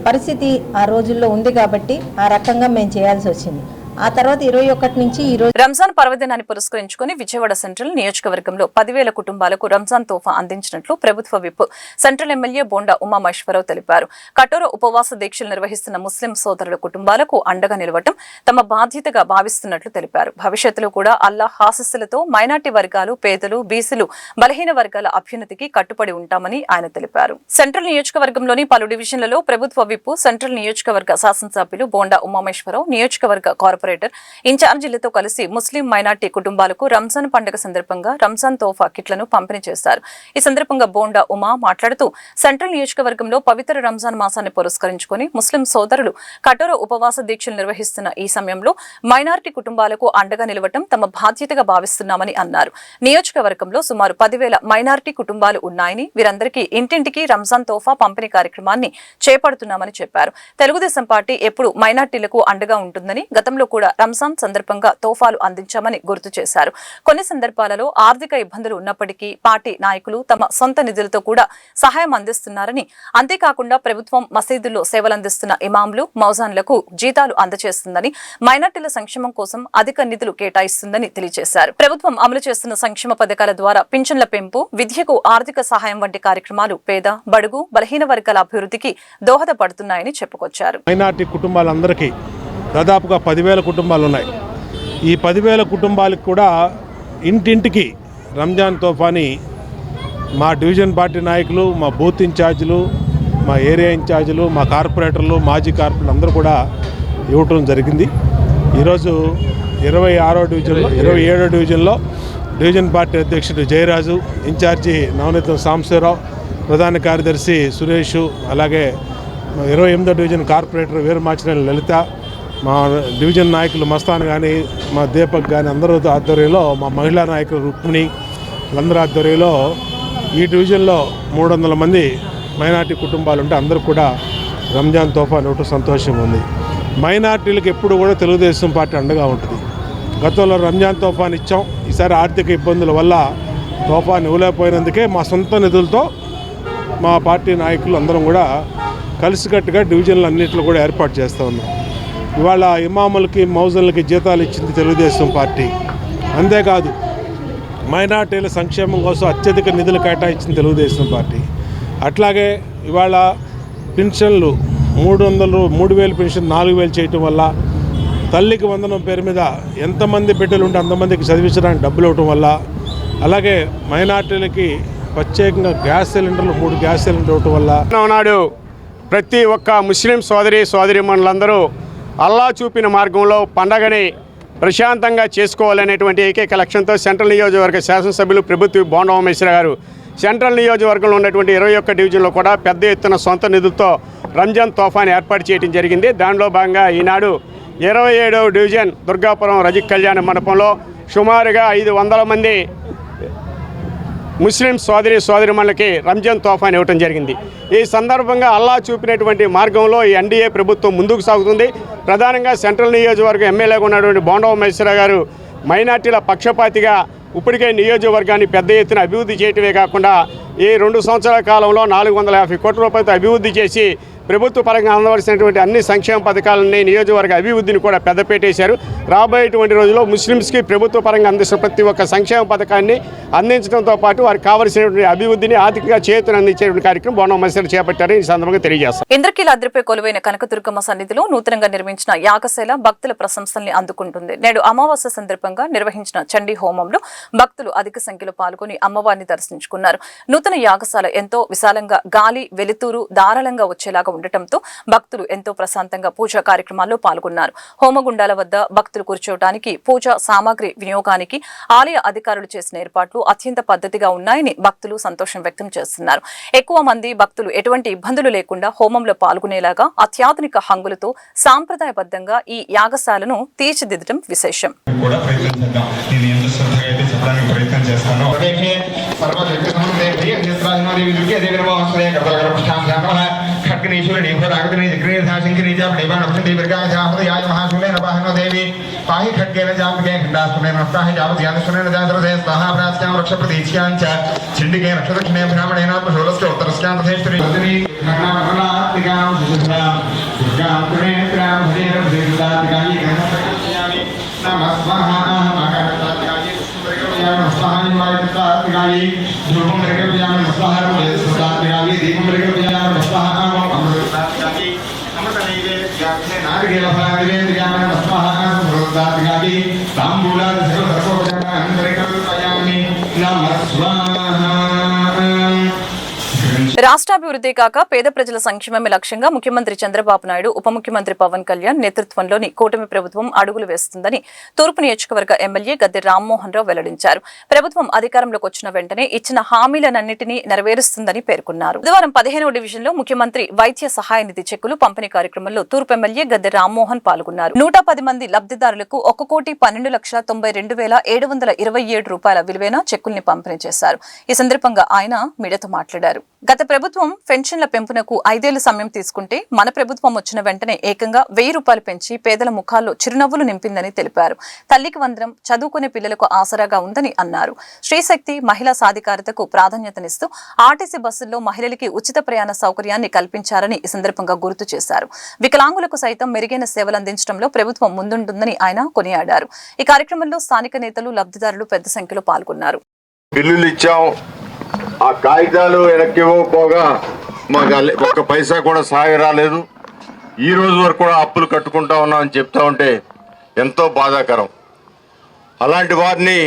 పరిస్థితి ఆ రోజుల్లో ఉంది కాబట్టి ఆ రకంగా మేము చేయాల్సి వచ్చింది. ఆ తర్వాత 21 నుంచి ఈ రోజు రంజాన్ పర్వదినాన్ని పురస్కరించుకుని విజయవాడ సెంట్రల్ నియోజకవర్గంలో 10,000 కుటుంబాలకు రంజాన్ తోఫా అందించినట్లు ప్రభుత్వ whip central MLA Bonda Umamaheswara Rao తెలిపారు. కఠోర ఉపవాస దీక్షలు నిర్వహిస్తున్న ముస్లిం సోదరుల కుటుంబాలకు అండగా నిలవటం తమ బాధ్యతగా భావిస్తున్నట్లు తెలిపారు. భవిష్యత్తులో కూడా అల్లాహ్ ఆశీస్సులతో మైనార్టీ వర్గాలు, పేదలు, బీసీలు, బలహీన వర్గాల అభ్యున్నతికి కట్టుబడి ఉంటామని ఆయన తెలిపారు. సెంట్రల్ నియోజకవర్గంలోని పలు డివిజన్లలో ప్రభుత్వ విప్ సెంట్రల్ నియోజకవర్గ శాసనసభ్యులు బోండా ఉమామహేశ్వరరావు నియోజకవర్గ కార్పొరేటర్ ఇన్ఛార్జీలతో కలిసి ముస్లిం మైనార్టీ కుటుంబాలకు రంజాన్ పండుగ సందర్భంగా రంజాన్ తోఫా కిట్లను పంపిణీ చేశారు. ఈ సందర్భంగా బోండా ఉమా మాట్లాడుతూ సెంట్రల్ నియోజకవర్గంలో పవిత్ర రంజాన్ మాసాన్ని పురస్కరించుకుని ముస్లిం సోదరులు కఠోర ఉపవాస దీక్షలు నిర్వహిస్తున్న ఈ సమయంలో మైనార్టీ కుటుంబాలకు అండగా నిలవటం తమ బాధ్యతగా భావిస్తున్నామని అన్నారు. నియోజకవర్గంలో సుమారు 10,000 మైనార్టీ కుటుంబాలు ఉన్నాయని, వీరందరికీ ఇంటింటికి రంజాన్ తోఫా పంపిణీ కార్యక్రమాన్ని చేపడుతున్నామని చెప్పారు. తెలుగుదేశం పార్టీ ఎప్పుడు మైనార్టీలకు అండగా ఉంటుందని, గతంలో కూడా రంజాన్ సందర్భంగా తోఫాలు అందించామని గుర్తు చేశారు. కొన్ని సందర్భాలలో ఆర్థిక ఇబ్బందులు ఉన్నప్పటికీ పార్టీ నాయకులు తమ సొంత నిధులతో కూడా సహాయం అందిస్తున్నారని, అంతేకాకుండా ప్రభుత్వం మసీదుల్లో సేవలందిస్తున్న ఇమాంలు, మౌజాన్లకు జీతాలు అందజేస్తుందని, మైనార్టీల సంక్షేమం కోసం అధిక నిధులు కేటాయిస్తుందని తెలియజేశారు. ప్రభుత్వం అమలు చేస్తున్న సంక్షేమ పథకాల ద్వారా పింఛన్ల పెంపు, విద్యకు ఆర్థిక సహాయం వంటి కార్యక్రమాలు పేద, బడుగు, బలహీన వర్గాల అభివృద్ధికి దోహదపడుతున్నాయని చెప్పుకొచ్చారు. మైనార్టీ కుటుంబాలందరికీ దాదాపుగా 10,000 కుటుంబాలు ఉన్నాయి. ఈ 10,000 కుటుంబాలకు కూడా ఇంటింటికి రంజాన్ తోఫాని మా డివిజన్ పార్టీ నాయకులు, మా బూత్ ఇన్ఛార్జీలు, మా ఏరియా ఇన్ఛార్జీలు, మా కార్పొరేటర్లు, మాజీ కార్పొరేటర్లు అందరూ కూడా ఇవ్వటం జరిగింది. ఈరోజు 26వ డివిజన్లో 27వ డివిజన్లో డివిజన్ పార్టీ అధ్యక్షుడు జయరాజు, ఇన్ఛార్జి నవనీతం సాంబశివరావు, ప్రధాన కార్యదర్శి సురేష్, అలాగే 28వ డివిజన్ కార్పొరేటర్ వీరమాచినేని లలిత, మా డివిజన్ నాయకులు మస్తాన్ కానీ, మా దీపక్ కానీ అందరూ ఆధ్వర్యంలో, మా మహిళా నాయకులు రుక్మిణి అందరూ ఆధ్వర్యంలో ఈ డివిజన్లో 300 మంది మైనార్టీ కుటుంబాలు ఉంటే అందరూ కూడా రంజాన్ తోఫా ఇవ్వటం సంతోషంగా ఉంది. మైనార్టీలకు ఎప్పుడు కూడా తెలుగుదేశం పార్టీ అండగా ఉంటుంది. గతంలో రంజాన్ తోఫాని ఇచ్చాం. ఈసారి ఆర్థిక ఇబ్బందుల వల్ల తోఫాని ఇవ్వలేకపోయినందుకే మా సొంత నిధులతో మా పార్టీ నాయకులు అందరం కూడా కలిసికట్టుగా డివిజన్లు అన్నింటిలో కూడా ఏర్పాటు చేస్తూ ఉన్నాం. ఇవాళ ఇమాములకి, మౌజన్లకి జీతాలు ఇచ్చింది తెలుగుదేశం పార్టీ. అంతేకాదు మైనార్టీల సంక్షేమం కోసం అత్యధిక నిధులు కేటాయించింది తెలుగుదేశం పార్టీ. అట్లాగే ఇవాళ పెన్షన్లు 3,000 పెన్షన్ 4,000 చేయటం వల్ల, తల్లికి వందనం పేరు మీద ఎంతమంది బిడ్డలు ఉంటే అంతమందికి చదివించడానికి డబ్బులు ఇవ్వటం వల్ల, అలాగే మైనార్టీలకి ప్రత్యేకంగా గ్యాస్ సిలిండర్లు 3 గ్యాస్ సిలిండర్లు ఇవ్వటం వల్ల నాడు ప్రతి ఒక్క ముస్లిం సోదరీమణులందరూ అల్లా చూపిన మార్గంలో పండగని ప్రశాంతంగా చేసుకోవాలనేటువంటి ఏకైక లక్ష్యంతో సెంట్రల్ నియోజకవర్గ శాసనసభ్యులు ప్రభుత్వ బోండా ఉమేశ్వర గారు సెంట్రల్ నియోజకవర్గంలో ఉన్నటువంటి 21 డివిజన్లో కూడా పెద్ద ఎత్తున సొంత నిధులతో రంజాన్ తోఫాని ఏర్పాటు చేయడం జరిగింది. దానిలో భాగంగా ఈనాడు 27వ డివిజన్ దుర్గాపురం రజిక్ కళ్యాణ మండపంలో సుమారుగా 500 మంది ముస్లిం సోదరిమణులకి రంజాన్ తోఫాని ఇవ్వటం జరిగింది. ఈ సందర్భంగా అల్లా చూపినటువంటి మార్గంలో ఈ ఎన్డీఏ ప్రభుత్వం ముందుకు సాగుతుంది. ప్రధానంగా సెంట్రల్ నియోజకవర్గం ఎమ్మెల్యేగా ఉన్నటువంటి బోండా ఉమేశ్వర గారు మైనార్టీల పక్షపాతిగా ఇప్పటికే నియోజకవర్గాన్ని పెద్ద ఎత్తున అభివృద్ధి చేయటమే కాకుండా ఈ 2 సంవత్సరాల కాలంలో 450 కోట్ల రూపాయలతో అభివృద్ధి చేసి ప్రభుత్వ పరంగా అందవలసినటువంటి అన్ని సంక్షేమ పథకాలని, నియోజకవర్గ అభివృద్ధిని కూడా పెద్దపేటేశారు. రాబోయేటువంటి రోజుల్లో ముస్లింస్కి ప్రభుత్వ పరంగా అందిస్తున్న ప్రతి ఒక్క సంక్షేమ పథకాన్ని అందించడంతో పాటు వారికి కావలసినటువంటి అభివృద్ధిని ఆర్థికంగా చేతులు అందించేటువంటి కార్యక్రమం బోండా ఉమేశ్వర చేపట్టారు. ఈ సందర్భంగా తెలియజేస్తారు. ఇంద్రకీలాద్రిపై కొలువైన కనకదుర్గమ్మ సన్నిధిలో నూతనంగా నిర్మించిన యాగశాల భక్తుల ప్రశంసల్ని అందుకుంటుంది. నేడు అమావాస్య సందర్భంగా నిర్వహించిన చండీ హోమంలో భక్తులు అధిక సంఖ్యలో పాల్గొని అమ్మవారిని దర్శించుకున్నారు. నూతన యాగశాల ఎంతో విశాలంగా, గాలి వెలుతురు ధారాళంగా వచ్చేలాగా ఉండటంతో భక్తులు ఎంతో ప్రశాంతంగా పూజా కార్యక్రమాల్లో పాల్గొన్నారు. హోమగుండాల వద్ద భక్తులు కూర్చోవడానికి, పూజా సామాగ్రి వినియోగానికి ఆలయ అధికారులు చేసిన ఏర్పాట్లు అత్యంత పద్ధతిగా ఉన్నాయని భక్తులు సంతోషం వ్యక్తం చేస్తున్నారు. ఎక్కువ మంది భక్తులు ఎటువంటి ఇబ్బందులు లేకుండా హోమంలో పాల్గొనేలాగా అత్యాధునిక హంగులతో సాంప్రదాయబద్ధంగా ఈ యాగశాలను తీర్చిదిద్దడం విశేషం. पाहि खड्गेन जामके खंडासुने नमस्ताः जावद्यानसुने नजातरसे स्वाहा प्रास्यां वृक्षप्रतीच्यां च छिण्डिके नक्षदक्षिणे ब्राह्मणेन प्रशोलस्य उत्तरस्यां तथेश्वरी वदनी नग्नामरणात्मिकां सुषुधां दुर्गां त्रिनेत्रां भजेरभजेरुदात्मिकायै गणपतियामि नमः स्वाहा महाकालतात्मिकायै पुष्पमृगव्यामि स्वाहा निवायतात्मिकायै ध्रुवं मृगव्यामि स्वाहा रुदेशतात्मिकायै दीपं मृगव्यामि स्वाहा अमृतात्मिकायै अमृतनैवे व्याख्ये नारिकेलफलादिवेद्यामि स्वाहा तात्मिकायै ताम्बूलादि सर्वसर्वोपचारान्तरिकल्पयामि नमः स्वाहा. రాష్ట్రాభివృద్ధి కాక పేద ప్రజల సంక్షేమమే లక్ష్యంగా ముఖ్యమంత్రి చంద్రబాబు నాయుడు, ఉప ముఖ్యమంత్రి పవన్ కళ్యాణ్ నేతృత్వంలోని కూటమి ప్రభుత్వం అడుగులు వేస్తుందని తూర్పు నియోజకవర్గ ఎమ్మెల్యే గద్దె రామ్మోహన్ రావు వెల్లడించారు. ప్రభుత్వం అధికారంలోకి వచ్చిన వెంటనే ఇచ్చిన హామీలన్నింటినీ నెరవేరుస్తుందని పేర్కొన్నారు. బుధవారం 15వ డివిజన్లో ముఖ్యమంత్రి వైద్య సహాయ నిధి చెక్కులు పంపిణీ కార్యక్రమంలో తూర్పు ఎమ్మెల్యే గద్దె రామ్మోహన్ పాల్గొన్నారు. 110 మంది లబ్ధిదారులకు 1,12,92,727 రూపాయల విలువైన చెక్కుల్ని పంపిణీ చేశారు. ఈ సందర్భంగా ఆయన మీడియాతో మాట్లాడారు. గత ప్రభుత్వం పెన్షన్ల పెంపునకు 5 ఏళ్ల సమయం తీసుకుంటే మన ప్రభుత్వం వచ్చిన వెంటనే ఏకంగా 1000 రూపాయలు పెంచి పేదల ముఖాల్లో చిరునవ్వులు నింపిందని తెలిపారు. తల్లికి వందనం చదువుకునే పిల్లలకు ఆసరాగా ఉందని అన్నారు. శ్రీశక్తి మహిళా సాధికారతకు ప్రాధాన్యతనిస్తూ ఆర్టీసీ బస్సుల్లో మహిళలకి ఉచిత ప్రయాణ సౌకర్యాన్ని కల్పించారని ఈ సందర్భంగా గుర్తు చేశారు. వికలాంగులకు సైతం మెరుగైన సేవలు అందించడంలో ప్రభుత్వం ముందుంటుందని ఆయన కొనియాడారు. ఈ కార్యక్రమంలో స్థానిక నేతలు, లబ్ధిదారులు పెద్ద సంఖ్యలో పాల్గొన్నారు. బిల్లులు ఇచ్చాం, ఆ కాగితాలు వెనక్కి ఇవ్వకపోగా మాకు ఒక్క పైసా కూడా సాయం రాలేదు. ఈ రోజు వరకు కూడా అప్పులు కట్టుకుంటా ఉన్నామని చెప్తా ఉంటే ఎంతో బాధాకరం. అలాంటి వారిని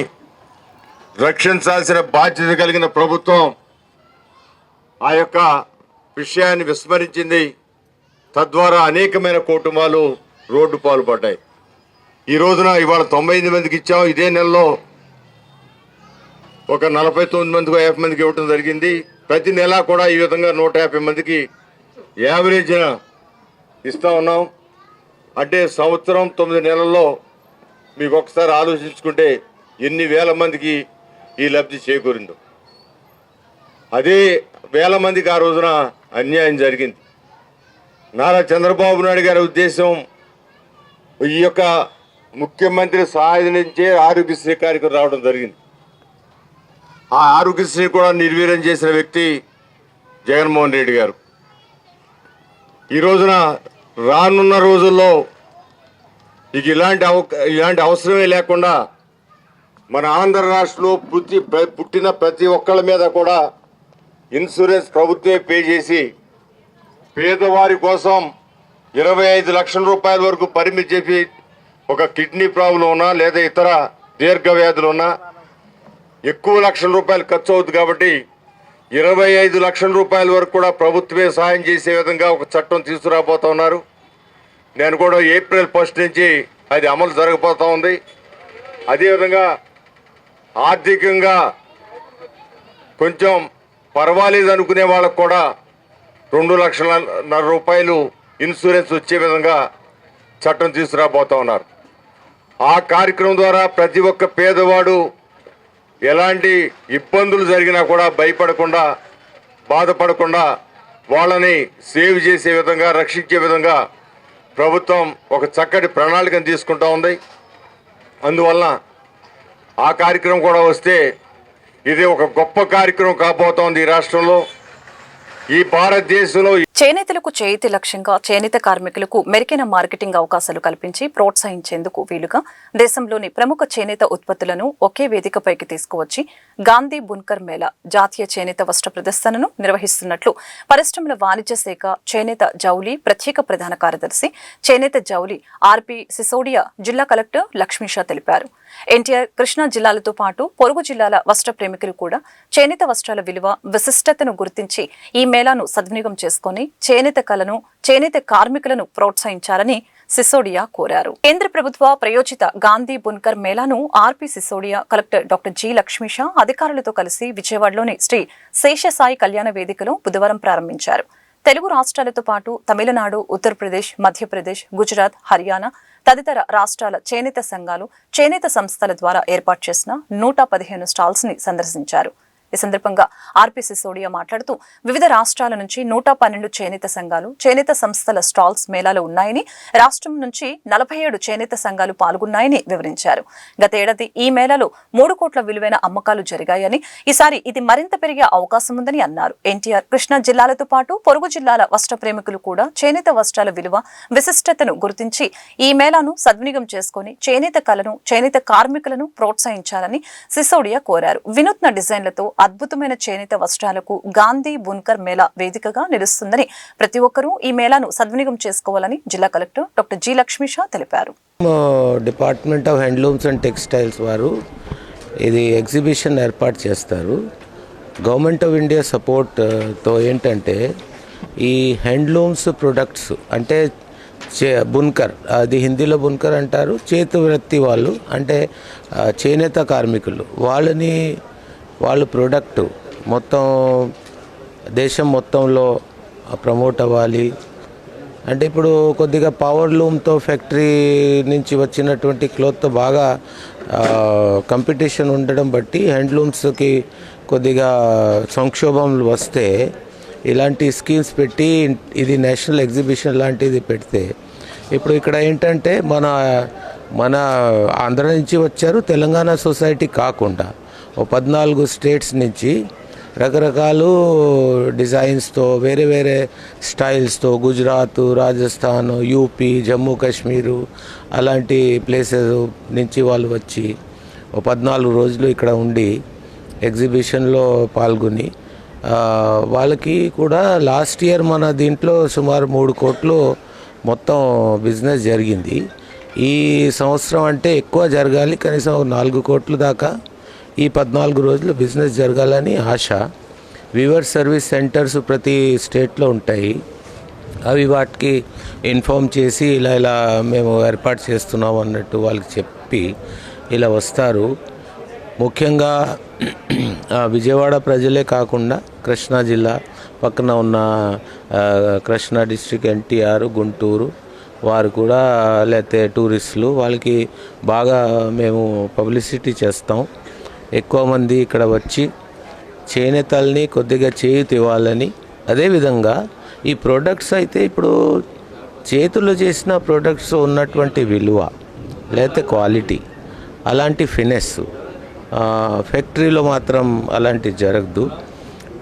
రక్షించాల్సిన బాధ్యత కలిగిన ప్రభుత్వం ఆ యొక్క విషయాన్ని విస్మరించింది. తద్వారా అనేకమైన కుటుంబాలు రోడ్డు పాలు పడ్డాయి. ఈ రోజున ఇవాళ 98 మందికి ఇచ్చాం. ఇదే నెలలో ఒక 49 మందికి 50 మందికి ఇవ్వటం జరిగింది. ప్రతి నెల కూడా ఈ విధంగా 150 మందికి యావరేజ్న ఇస్తూ ఉన్నాం. అంటే సంవత్సరం 9 నెలల్లో మీకు ఒకసారి ఆలోచించుకుంటే ఎన్ని వేల మందికి ఈ లబ్ధి చేకూరిందో. అదే వేల మందికి ఆ రోజున అన్యాయం జరిగింది. నారా చంద్రబాబు నాయుడు గారి ఉద్దేశం ఈ యొక్క ముఖ్యమంత్రి సహాయం నుంచే ఆరోగ్యశ్రీ కార్యక్రమం రావడం జరిగింది. ఆ ఆరోగ్యశ్రీ కూడా నిర్వీర్యం చేసిన వ్యక్తి జగన్మోహన్ రెడ్డి గారు. ఈ రోజున రానున్న రోజుల్లో ఇక ఇలాంటి అవసరమే లేకుండా మన ఆంధ్ర రాష్ట్రంలో పుట్టిన ప్రతి ఒక్కళ్ళ మీద కూడా ఇన్సూరెన్స్ ప్రభుత్వమే పే చేసి పేదవారి కోసం 25 లక్షల రూపాయల వరకు పరిమితి చేసి ఒక కిడ్నీ ప్రాబ్లం ఉన్నా లేదా ఇతర దీర్ఘ వ్యాధులు ఉన్నా ఎక్కువ లక్షల రూపాయలు ఖర్చు అవుతుంది కాబట్టి 25 లక్షల రూపాయల వరకు కూడా ప్రభుత్వమే సహాయం చేసే విధంగా ఒక చట్టం తీసుకురాబోతా ఉన్నారు. నేను కూడా ఏప్రిల్ 1 నుంచి అది అమలు జరగబోతూ ఉంది. అదేవిధంగా ఆర్థికంగా కొంచెం పర్వాలేదు అనుకునే వాళ్ళకు కూడా 2,50,000 రూపాయలు ఇన్సూరెన్స్ వచ్చే విధంగా చట్టం తీసుకురాబోతా ఉన్నారు. ఆ కార్యక్రమం ద్వారా ప్రతి ఒక్క పేదవాడు ఎలాంటి ఇబ్బందులు జరిగినా కూడా భయపడకుండా, బాధపడకుండా వాళ్ళని సేవ్ చేసే విధంగా, రక్షించే విధంగా ప్రభుత్వం ఒక చక్కటి ప్రణాళికను తీసుకుంటా ఉంది. అందువలన ఆ కార్యక్రమం కూడా వస్తే ఇది ఒక గొప్ప కార్యక్రమం కాబోతోంది ఈ రాష్ట్రంలో, ఈ భారతదేశంలో. చేనేతలకు చేతి లక్ష్యంగా చేనేత కార్మికులకు మెరుగైన మార్కెటింగ్ అవకాశాలు కల్పించి ప్రోత్సహించేందుకు వీలుగా దేశంలోని ప్రముఖ చేనేత ఉత్పత్తులను ఒకే వేదికపైకి తీసుకువచ్చి గాంధీ బున్కర్ మేళా జాతీయ చేనేత వస్త్ర ప్రదర్శనను నిర్వహిస్తున్నట్లు పరిశ్రమల వాణిజ్య శాఖ చేనేత జౌలి ప్రత్యేక ప్రధాన కార్యదర్శి చేనేత జౌలి ఆర్పి సిసోడియా జిల్లా కలెక్టర్ లక్ష్మీషా తెలిపారు. ఎన్టీఆర్, కృష్ణా జిల్లాలతో పాటు పొరుగు జిల్లాల వస్త్ర ప్రేమికులు కూడా చేనేత వస్త్రాల విలువ, విశిష్టతను గుర్తించి ఈ మేళాను సద్వినియోగం చేసుకుని చేనేత కళను, చేనేత కార్మికులను ప్రోత్సహించాలని సిసోడియా కోరారు. కేంద్ర ప్రభుత్వ ప్రయోజిత గాంధీ బున్కర్ మేళాను RP Sisodia, collector doctor G Lakshmisha అధికారులతో కలిసి విజయవాడలోని శ్రీ శేషసాయి కళ్యాణ వేదికలో బుధవారం ప్రారంభించారు. తెలుగు రాష్ట్రాలతో పాటు తమిళనాడు, ఉత్తరప్రదేశ్, మధ్యప్రదేశ్, గుజరాత్, హర్యానా తదితర రాష్ట్రాల చేనేత సంఘాలు, చేనేత సంస్థల ద్వారా ఏర్పాటు చేసిన 115 స్టాల్స్ ని సందర్శించారు. ఈ సందర్భంగా ఆర్పి సిసోడియా మాట్లాడుతూ వివిధ రాష్ట్రాల నుంచి 112 చేనేత సంఘాలు, చేనేత సంస్థల స్టాల్స్ మేళాలో ఉన్నాయని, రాష్ట్రం నుంచి 47 చేనేత సంఘాలు పాల్గొన్నాయని వివరించారు. గతేడాది ఈ మేళాలో 3 కోట్ల విలువైన అమ్మకాలు జరిగాయని, ఈసారి ఇది మరింత పెరిగే అవకాశం ఉందని అన్నారు. ఎన్టీఆర్, కృష్ణా జిల్లాలతో పాటు పొరుగు జిల్లాల వస్త్ర ప్రేమికులు కూడా చేనేత వస్త్రాల విలువ, విశిష్టతను గుర్తించి ఈ మేళాను సద్వినియోగం చేసుకుని చేనేత కళను, చేనేత కార్మికులను ప్రోత్సహించాలని సిసోడియా కోరారు. వినూత్న డిజైన్లతో అద్భుతమైన చేనేత వస్త్రాలకు గాంధీ బున్కర్ మేళా వేదికగా నిలుస్తుందని, ప్రతి ఒక్కరూ ఈ మేళాను సద్వినియోగం చేసుకోవాలని జిల్లా కలెక్టర్ డాక్టర్ జి లక్ష్మీషా తెలిపారు. Department of handlooms and textiles వారు ఇది ఎగ్జిబిషన్ ఏర్పాటు చేస్తారు. గవర్నమెంట్ ఆఫ్ ఇండియా సపోర్ట్తో ఏంటంటే ఈ హ్యాండ్లూమ్స్ ప్రొడక్ట్స్ అంటే బున్కర్, అది హిందీలో బున్కర్ అంటారు, చేతి వృత్తి వాళ్ళు అంటే చేనేత కార్మికులు, వాళ్ళ ప్రోడక్ట్ మొత్తం దేశం మొత్తంలో ప్రమోట్ అవ్వాలి. అంటే ఇప్పుడు కొద్దిగా పవర్ లూమ్తో ఫ్యాక్టరీ నుంచి వచ్చినటువంటి క్లాత్తో బాగా కాంపిటీషన్ ఉండడం బట్టి హ్యాండ్లూమ్స్కి కొద్దిగా సంక్షోభంలు వస్తే ఇలాంటి స్కీమ్స్ పెట్టి ఇది నేషనల్ ఎగ్జిబిషన్ లాంటిది పెడితే ఇప్పుడు ఇక్కడ ఏంటంటే మన ఆంధ్ర నుంచి వచ్చారు, తెలంగాణ సొసైటీ కాకుండా 14 స్టేట్స్ నుంచి రకరకాల డిజైన్స్తో వేరే వేరే స్టైల్స్తో గుజరాత్, రాజస్థాన్, యూపీ, జమ్మూ కాశ్మీరు అలాంటి ప్లేసెస్ నుంచి వాళ్ళు వచ్చి 14 రోజులు ఇక్కడ ఉండి ఎగ్జిబిషన్లో పాల్గొని వాళ్ళకి కూడా లాస్ట్ ఇయర్ మన దీంట్లో సుమారు 3 కోట్లు మొత్తం బిజినెస్ జరిగింది. ఈ సంవత్సరం అంటే ఎక్కువ జరగాలి, కనీసం 4 కోట్ల దాకా ఈ 14 రోజులు బిజినెస్ జరగాలని ఆశ. వీవర్ సర్వీస్ సెంటర్స్ ప్రతి స్టేట్లో ఉంటాయి. అవి వాటికి ఇన్ఫామ్ చేసి ఇలా మేము ఏర్పాటు చేస్తున్నాం అన్నట్టు వాళ్ళకి చెప్పి ఇలా వస్తారు. ముఖ్యంగా విజయవాడ ప్రజలే కాకుండా కృష్ణా జిల్లా పక్కన ఉన్న కృష్ణా డిస్ట్రిక్ట్, ఎన్టీఆర్, గుంటూరు వారు కూడా లేకపోతే టూరిస్టులు వాళ్ళకి బాగా మేము పబ్లిసిటీ చేస్తాం. ఎక్కువ మంది ఇక్కడ వచ్చి చేనేతల్ని కొద్దిగా చేయూత ఇవ్వాలని. అదేవిధంగా ఈ ప్రోడక్ట్స్ అయితే ఇప్పుడు చేతులు చేసిన ప్రోడక్ట్స్ ఉన్నటువంటి విలువ లేకపోతే క్వాలిటీ అలాంటి ఫినెస్ ఫ్యాక్టరీలో మాత్రం అలాంటివి జరగదు.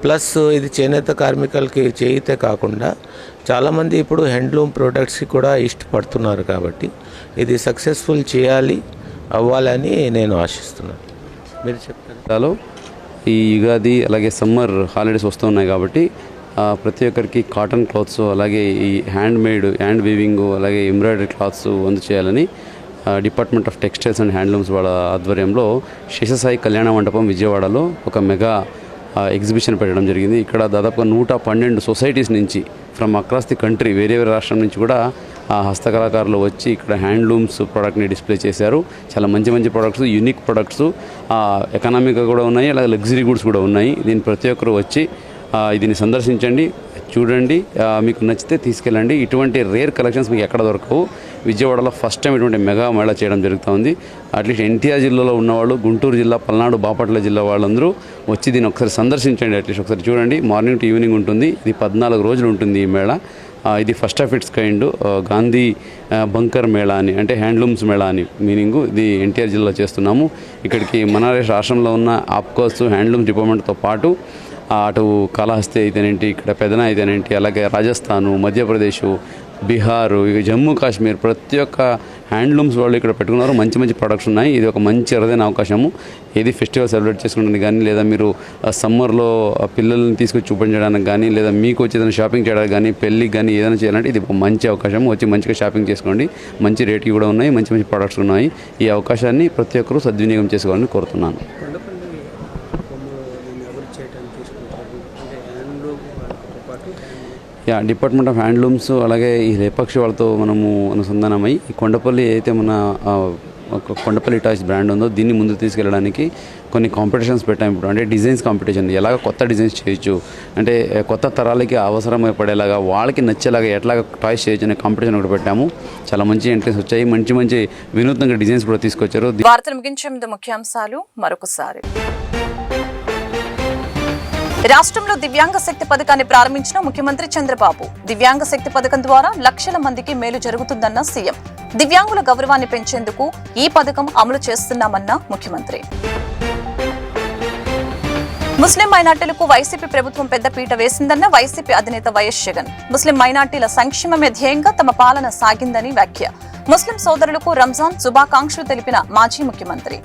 ప్లస్ ఇది చేనేత కార్మికులకి చేయితే కాకుండా చాలామంది ఇప్పుడు హ్యాండ్లూమ్ ప్రోడక్ట్స్కి కూడా ఇష్టపడుతున్నారు. కాబట్టి ఇది సక్సెస్ఫుల్ అవ్వాలని నేను ఆశిస్తున్నాను. మీరు చెప్తారు. ఈ యుగాది అలాగే సమ్మర్ హాలిడేస్ వస్తున్నాయి కాబట్టి ప్రతి ఒక్కరికి కాటన్ క్లాత్స్ అలాగే ఈ హ్యాండ్ వీవింగ్ అలాగే ఎంబ్రాయిడరీ క్లాత్స్ చేయాలని department of textiles and handlooms వాళ్ళ ఆధ్వర్యంలో శేషసాయి కళ్యాణ మండపం విజయవాడలో ఒక మెగా ఎగ్జిబిషన్ పెట్టడం జరిగింది. ఇక్కడ దాదాపుగా 112 సొసైటీస్ నుంచి ఫ్రమ్ అక్రాస్ ది కంట్రీ వేరే రాష్ట్రం నుంచి కూడా హస్తకళాకారులు వచ్చి ఇక్కడ హ్యాండ్లూమ్స్ ప్రోడక్ట్ని డిస్ప్లే చేశారు. చాలా మంచి ప్రోడక్ట్స్, యూనిక్ ప్రోడక్ట్స్, ఎకనామిక్గా కూడా ఉన్నాయి, అలాగే లగ్జరీ గుడ్స్ కూడా ఉన్నాయి. దీన్ని ప్రతి ఒక్కరు వచ్చి దీన్ని సందర్శించండి, చూడండి, మీకు నచ్చితే తీసుకెళ్ళండి. ఇటువంటి రేర్ కలెక్షన్స్ మీకు ఎక్కడ దొరకవు. విజయవాడలో ఫస్ట్ టైం ఇటువంటి మెగా మేళా చేయడం జరుగుతుంది. అట్లీస్ట్ ఎన్టీఆర్ జిల్లాలో ఉన్నవాళ్ళు, గుంటూరు జిల్లా, పల్నాడు, బాపట్ల జిల్లా వాళ్ళందరూ వచ్చి దీన్ని ఒకసారి సందర్శించండి. అట్లీస్ట్ ఒకసారి చూడండి. మార్నింగ్ టు ఈవినింగ్ ఉంటుంది. ఇది 14 రోజులు ఉంటుంది ఈ మేళా. ఇది first of it's kind Gandhi bunker Mela అని, అంటే హ్యాండ్లూమ్స్ మేళా అని మీనింగు. ఇది ఎన్టీఆర్ జిల్లాలో చేస్తున్నాము. ఇక్కడికి మన రాష్ట్రంలో ఉన్న ఆప్కోస్ హ్యాండ్లూమ్స్ డిపార్ట్మెంట్తో పాటు అటు కాళహస్తి అయితేనేంటి, ఇక్కడ పెదన అయితేనేంటి, అలాగే రాజస్థాను, మధ్యప్రదేశ్, బీహారు, ఇక జమ్మూ కాశ్మీర్ ప్రతి ఒక్క హ్యాండ్లూమ్స్ వాళ్ళు ఇక్కడ పెట్టుకున్నారు. మంచి ప్రొడక్ట్స్ ఉన్నాయి. ఇది ఒక మంచి అరుదైన అవకాశము. ఏది ఫెస్టివల్ సెలబ్రేట్ చేసుకుంటుంది కానీ, లేదా మీరు సమ్మర్లో పిల్లల్ని తీసుకొచ్చి చూపించడానికి కానీ, లేదా మీకు వచ్చి ఏదైనా షాపింగ్ చేయడానికి కానీ, పెళ్ళికి కానీ ఏదైనా చేయాలంటే ఇది ఒక మంచి అవకాశం. వచ్చి మంచిగా షాపింగ్ చేసుకోండి. మంచి రేట్లు కూడా ఉన్నాయి, మంచి ప్రొడక్ట్స్ ఉన్నాయి. ఈ అవకాశాన్ని ప్రతి ఒక్కరూ సద్వినియోగం చేసుకోవాలని కోరుతున్నాను. డిపార్ట్మెంట్ ఆఫ్ హ్యాండ్లూమ్స్ అలాగే ఈ రేపక్షి వాళ్ళతో మనము అనుసంధానమై ఈ కొండపల్లి అయితే మన కొండపల్లి టాయ్స్ బ్రాండ్ ఉందో దీన్ని ముందుకు తీసుకెళ్ళడానికి కొన్ని కాంపిటీషన్స్ పెట్టాము. ఇప్పుడు అంటే డిజైన్స్ కాంపిటీషన్, ఎలాగ కొత్త డిజైన్స్ చేయొచ్చు, అంటే కొత్త తరాలకి అవసరం పడేలాగా వాళ్ళకి నచ్చేలాగా ఎట్లాగా టాయ్స్ చేయొచ్చు అనే కాంపిటీషన్ ఒకటి పెట్టాము. చాలా మంచి ఎంట్రీస్ వచ్చాయి. మంచి వినూత్నంగా డిజైన్స్ కూడా తీసుకొచ్చారు. వార్తలు ముగించే ముందు ముఖ్యాంశాలు మరొకసారి. రాష్ట్రంలో దివ్యాంగ శక్తి పథకాన్ని ప్రారంభించిన ముఖ్యమంత్రి చంద్రబాబు. దివ్యాంగ శక్తి పథకం ద్వారా లక్షల మందికి మేలు జరుగుతుందన్న సీఎం. దివ్యాంగుల గౌరవాన్ని పెంచేందుకు ఈ పథకం అమలు చేస్తున్నామన్న ముఖ్యమంత్రి. ముస్లిం మైనార్టీలకు వైసీపీ ప్రభుత్వం పెద్దపీట వేసిందన్న వైసీపీ అధినేత వైఎస్ జగన్. ముస్లిం మైనార్టీల సంక్షేమమే ధ్యేయంగా తమ పాలన సాగిందని వ్యాఖ్య. ముస్లిం సోదరులకు రంజాన్ శుభాకాంక్షలు తెలిపిన మాజీ ముఖ్యమంత్రి.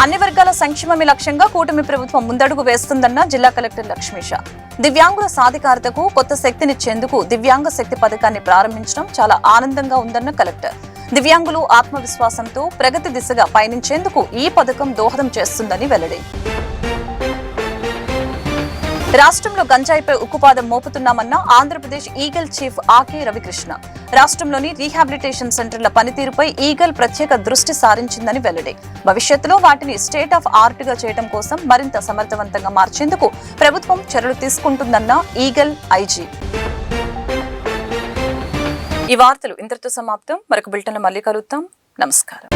అన్ని వర్గాల సంక్షేమమే లక్ష్యంగా కూటమి ప్రభుత్వం ముందడుగు వేస్తుందన్న జిల్లా కలెక్టర్ లక్ష్మీష. దివ్యాంగుల సాధికారతకు కొత్త శక్తినిచ్చేందుకు దివ్యాంగ శక్తి పథకాన్ని ప్రారంభించడం చాలా ఆనందంగా ఉందన్న కలెక్టర్. దివ్యాంగులు ఆత్మవిశ్వాసంతో ప్రగతి దిశగా పయనించేందుకు ఈ పథకం దోహదం చేస్తుందని వెల్లడి. రాష్ట్రంలో గంజాయిపై ఉక్కుపాదం మోపుతున్నామన్న ఆంధ్రప్రదేశ్ ఈగల్ చీఫ్ ఆకే రవికృష్ణ. రాష్ట్రంలోని రీహాబిలిటేషన్ సెంటర్ల పనితీరుపై ఈగల్ ప్రత్యేక దృష్టి సారించిందని వెల్లడి. భవిష్యత్తులో వాటిని స్టేట్ ఆఫ్ ఆర్ట్ గా చేయడం కోసం మరింత సమర్థవంతంగా మార్చేందుకు ప్రభుత్వం చర్యలు తీసుకుంటుందన్న ఈగల్ ఐజీ. ఈ వార్తలు ఇంతటితో సమాప్తం. మరొక బులెటిన్లో మళ్ళీ కలుద్దాం. నమస్కారం.